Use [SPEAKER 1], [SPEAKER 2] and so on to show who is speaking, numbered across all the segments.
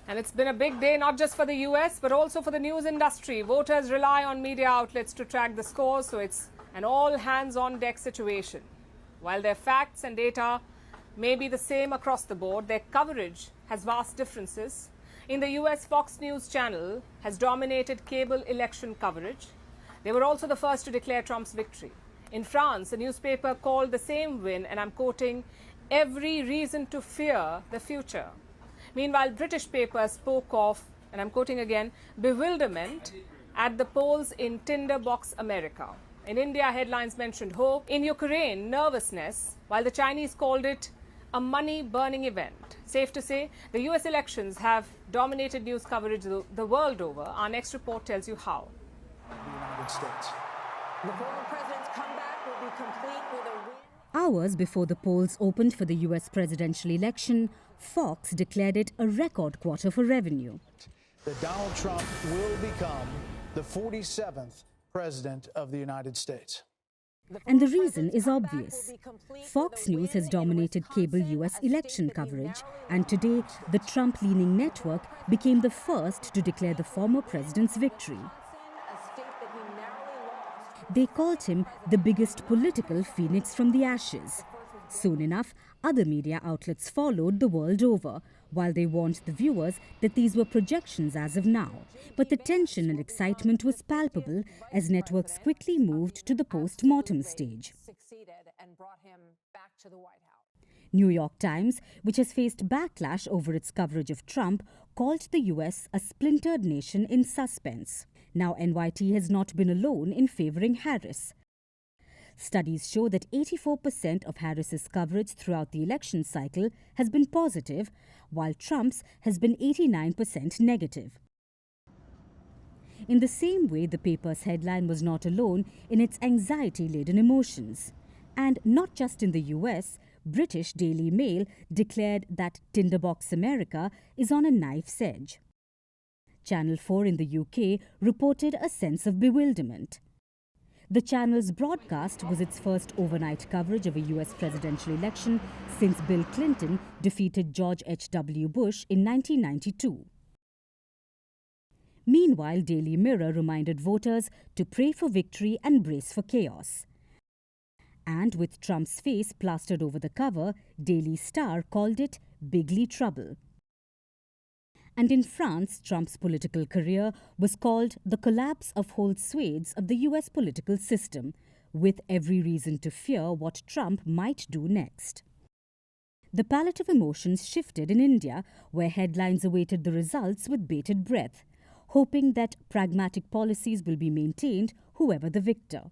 [SPEAKER 1] And it's been a big day not just for the US but also for the news industry. Voters rely on media outlets to track the scores, so it's an all hands on deck situation. While their facts and data may be the same across the board, their coverage has vast differences. In the US, Fox News channel has dominated cable election coverage. They were also the first to declare Trump's victory. In France, a newspaper called the same win, and I'm quoting, "every reason to fear the future." Meanwhile, British papers spoke of, and I'm quoting again, bewilderment at the polls in Tinderbox America. In India, headlines mentioned hope. In Ukraine, nervousness, while the Chinese called it a money-burning event. Safe to say, the US elections have dominated news coverage the world over. Our next report tells you how.
[SPEAKER 2] The United States.
[SPEAKER 3] The former president's comeback will be complete with a win.
[SPEAKER 4] Hours before the polls opened for the US presidential election, Fox declared it a record quarter for revenue.
[SPEAKER 2] That Donald Trump will become the 47th president of the United States.
[SPEAKER 4] And the reason is obvious. Fox News has dominated cable US election coverage, and today the Trump-leaning network became the first to declare the former president's victory. They called him the biggest political phoenix from the ashes. Soon enough, other media outlets followed the world over, while they warned the viewers that these were projections as of now. But the tension and excitement was palpable as networks quickly moved to the post-mortem stage. New York Times, which has faced backlash over its coverage of Trump, called the US a splintered nation in suspense. Now, NYT has not been alone in favouring Harris. Studies show that 84% of Harris's coverage throughout the election cycle has been positive, while Trump's has been 89% negative. In the same way, the paper's headline was not alone in its anxiety-laden emotions. And not just in the US, British Daily Mail declared that Tinderbox America is on a knife's edge. Channel 4 in the UK reported a sense of bewilderment. The channel's broadcast was its first overnight coverage of a US presidential election since Bill Clinton defeated George H.W. Bush in 1992. Meanwhile, Daily Mirror reminded voters to pray for victory and brace for chaos. And with Trump's face plastered over the cover, Daily Star called it Bigly Trouble. And in France, Trump's political career was called the collapse of whole swathes of the US political system, with every reason to fear what Trump might do next. The palette of emotions shifted in India, where headlines awaited the results with bated breath, hoping that pragmatic policies will be maintained, whoever the victor.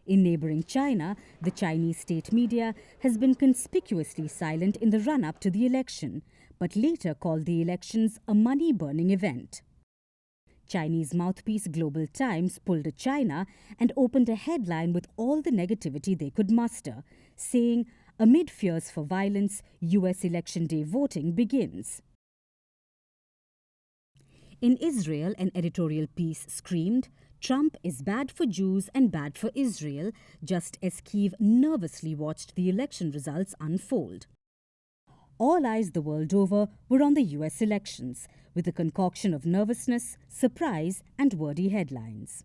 [SPEAKER 4] In neighbouring China, the Chinese state media has been conspicuously silent in the run-up to the election, but later called the elections a money-burning event. Chinese mouthpiece Global Times pulled a China and opened a headline with all the negativity they could muster, saying, "Amid fears for violence, US election day voting begins." In Israel, an editorial piece screamed, "Trump is bad for Jews and bad for Israel," just as Kyiv nervously watched the election results unfold. All eyes the world over were on the US elections, with a concoction of nervousness, surprise, and wordy headlines.